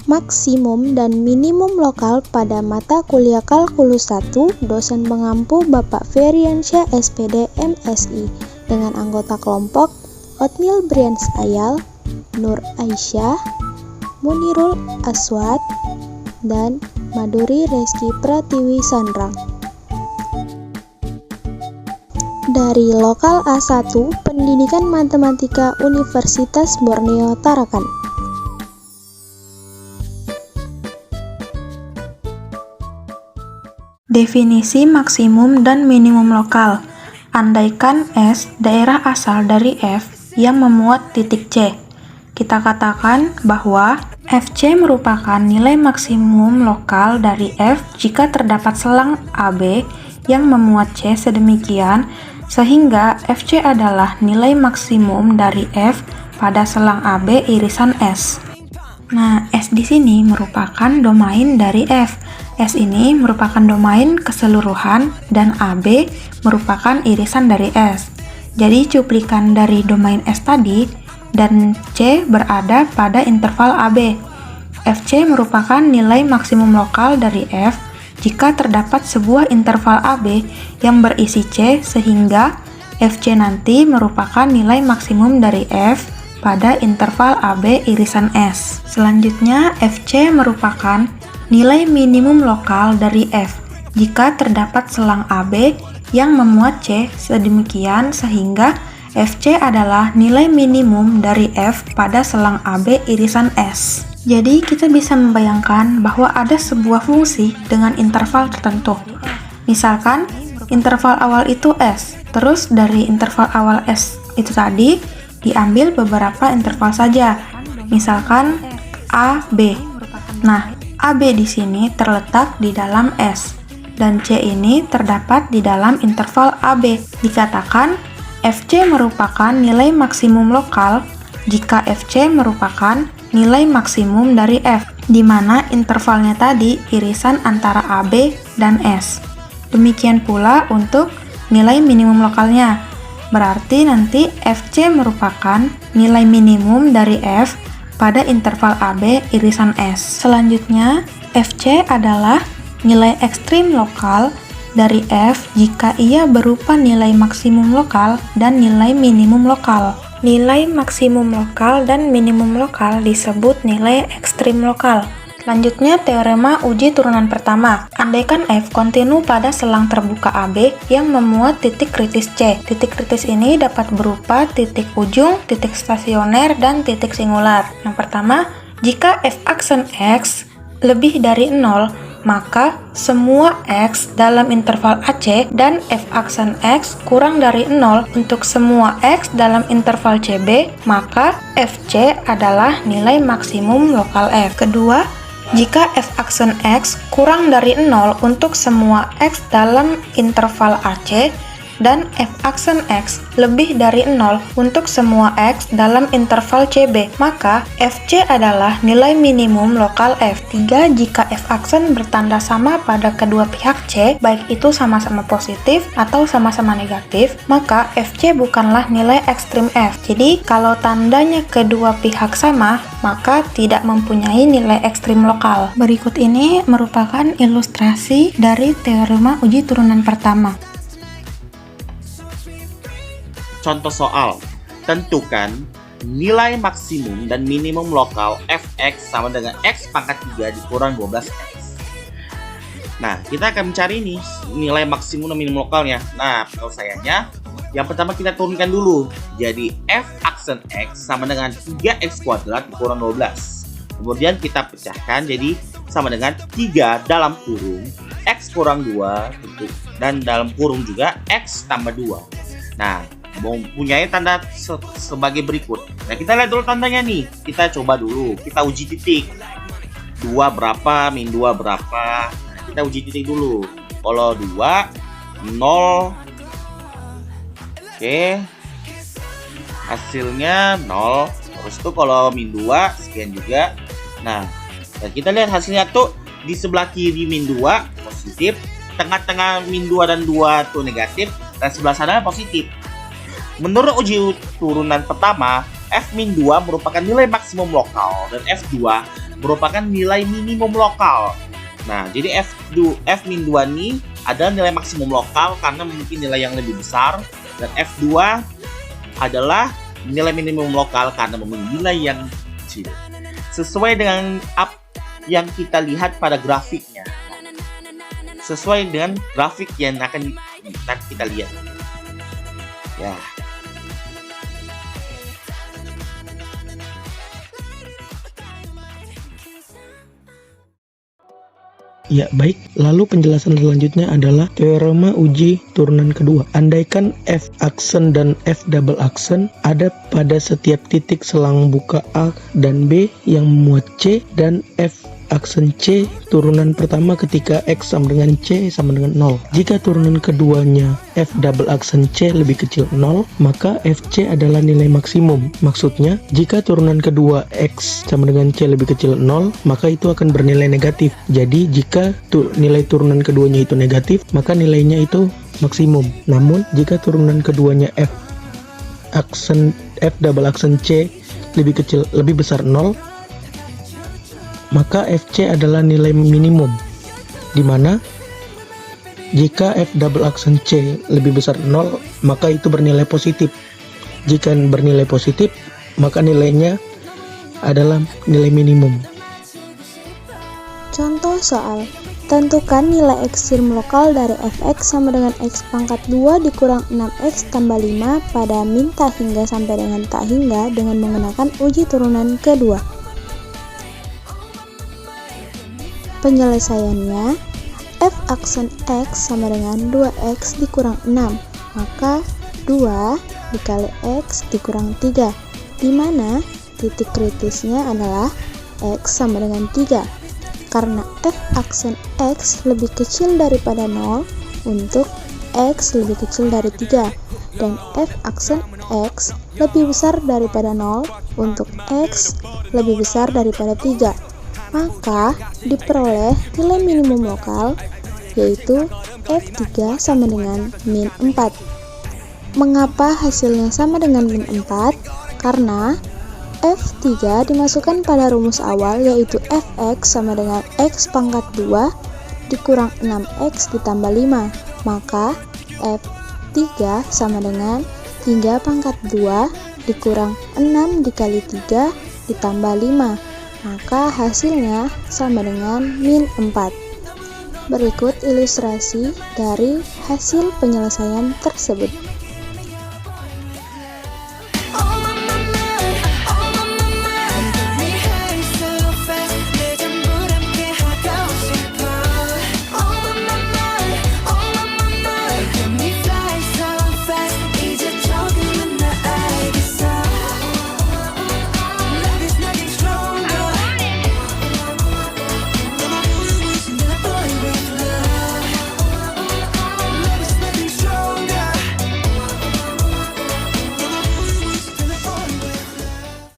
Maksimum dan minimum lokal pada mata kuliah Kalkulus 1, dosen pengampu Bapak Feriansyah SPD MSI, dengan anggota kelompok Otniel Brians Ayal, Nur Aisyah, Munirul Aswad, dan Maduri Reski Pratiwi Sanrang. Dari Lokal A1, Pendidikan Matematika Universitas Borneo Tarakan. Definisi maksimum dan minimum lokal. Andaikan S daerah asal dari F yang memuat titik C. Kita katakan bahwa FC merupakan nilai maksimum lokal dari F jika terdapat selang AB yang memuat C sedemikian sehingga FC adalah nilai maksimum dari F pada selang AB irisan S. Nah, S di sini merupakan domain dari F. S ini merupakan domain keseluruhan dan AB merupakan irisan dari S. Jadi cuplikan dari domain S tadi dan C berada pada interval AB. FC merupakan nilai maksimum lokal dari F jika terdapat sebuah interval AB yang berisi C sehingga FC nanti merupakan nilai maksimum dari F pada interval AB irisan S. Selanjutnya, FC merupakan nilai minimum lokal dari F jika terdapat selang AB yang memuat C sedemikian sehingga FC adalah nilai minimum dari F pada selang AB irisan S. Jadi kita bisa membayangkan bahwa ada sebuah fungsi dengan interval tertentu. Misalkan interval awal itu S, terus dari interval awal S itu tadi diambil beberapa interval saja. Misalkan A, B. Nah, AB di sini terletak di dalam S, dan C ini terdapat di dalam interval AB. Dikatakan FC merupakan nilai maksimum lokal jika FC merupakan nilai maksimum dari F, di mana intervalnya tadi irisan antara AB dan S. Demikian pula untuk nilai minimum lokalnya. Berarti nanti FC merupakan nilai minimum dari F pada interval AB irisan S. Selanjutnya, FC adalah nilai ekstrim lokal dari F jika ia berupa nilai maksimum lokal dan nilai minimum lokal. Nilai maksimum lokal dan minimum lokal disebut nilai ekstrim lokal. Selanjutnya, teorema uji turunan pertama. Andaikan F kontinu pada selang terbuka AB yang memuat titik kritis C. Titik kritis ini dapat berupa titik ujung, titik stasioner, dan titik singular. Yang pertama, jika F aksen X lebih dari 0, maka semua X dalam interval AC dan F aksen X kurang dari 0 untuk semua X dalam interval CB, maka FC adalah nilai maksimum lokal F. Kedua, jika F aksen X kurang dari 0 untuk semua X dalam interval AC dan F aksen X lebih dari 0 untuk semua X dalam interval CB, maka FC adalah nilai minimum lokal F. 3. Jika F aksen bertanda sama pada kedua pihak C, baik itu sama-sama positif atau sama-sama negatif, maka FC bukanlah nilai ekstrim F. Jadi, kalau tandanya kedua pihak sama, maka tidak mempunyai nilai ekstrim lokal. Berikut ini merupakan ilustrasi dari teorema uji turunan pertama. Contoh soal, tentukan nilai maksimum dan minimum lokal fx sama dengan x pangkat 3 dikurang 12x. Nah, kita akan mencari nih nilai maksimum dan minimum lokalnya. Nah, penyelesaiannya, yang pertama kita turunkan dulu. Jadi, f aksen x sama dengan 3x kuadrat dikurang 12. Kemudian kita pecahkan jadi sama dengan 3 dalam kurung x kurang 2 dan dalam kurung juga x tambah 2. Nah, mempunyai tanda sebagai berikut. Nah, kita lihat dulu tandanya nih. Kita coba dulu. Kita uji titik. 2 berapa, min 2 berapa. Nah, kita uji titik dulu. Kalau 2, 0. Oke. Hasilnya 0. Terus tuh kalau min 2, sekian juga. Nah, kita lihat hasilnya tuh di sebelah kiri min 2 positif. Tengah-tengah min 2 dan 2 tuh negatif. Dan sebelah sana positif. Menurut uji turunan pertama, F-2 merupakan nilai maksimum lokal dan F2 merupakan nilai minimum lokal. Nah, jadi F-2 ini adalah nilai maksimum lokal karena memiliki nilai yang lebih besar, dan F2 adalah nilai minimum lokal karena memiliki nilai yang kecil. Sesuai dengan yang kita lihat pada grafiknya. Sesuai dengan grafik yang akan kita lihat. Ya. Ya, baik. Lalu penjelasan selanjutnya adalah teorema uji turunan kedua. Andaikan F aksen dan F double aksen ada pada setiap titik selang buka A dan B yang memuat C, dan F aksen C turunan pertama ketika X sama dengan C sama dengan 0. Jika turunan keduanya F double aksen C lebih kecil 0, maka FC adalah nilai maksimum. Maksudnya, jika turunan kedua X sama dengan C lebih kecil 0, maka itu akan bernilai negatif. Jadi, jika nilai turunan keduanya itu negatif, maka nilainya itu maksimum. Namun, jika turunan keduanya F double aksen C lebih besar 0, maka FC adalah nilai minimum, di mana jika F double aksen C lebih besar 0, maka itu bernilai positif. Jika bernilai positif, maka nilainya adalah nilai minimum. Contoh soal, tentukan nilai ekstrim lokal dari fx sama dengan x pangkat 2 dikurang 6x tambah 5 pada min tak hingga sampai dengan tak hingga dengan menggunakan uji turunan kedua. Penyelesaiannya, f aksen x sama dengan 2x dikurang 6, maka 2 dikali x dikurang 3, di mana titik kritisnya adalah x sama dengan 3, karena f aksen x lebih kecil daripada 0 untuk x lebih kecil dari 3, dan f aksen x lebih besar daripada 0 untuk x lebih besar daripada 3. Maka diperoleh nilai minimum lokal, yaitu F3 sama dengan min 4. Mengapa hasilnya sama dengan min 4? Karena F3 dimasukkan pada rumus awal, yaitu Fx sama dengan x pangkat 2 dikurang 6x ditambah 5. Maka F3 sama dengan 3 pangkat 2 dikurang 6 dikali 3 ditambah 5. Maka hasilnya sama dengan min 4. Berikut ilustrasi dari hasil penyelesaian tersebut.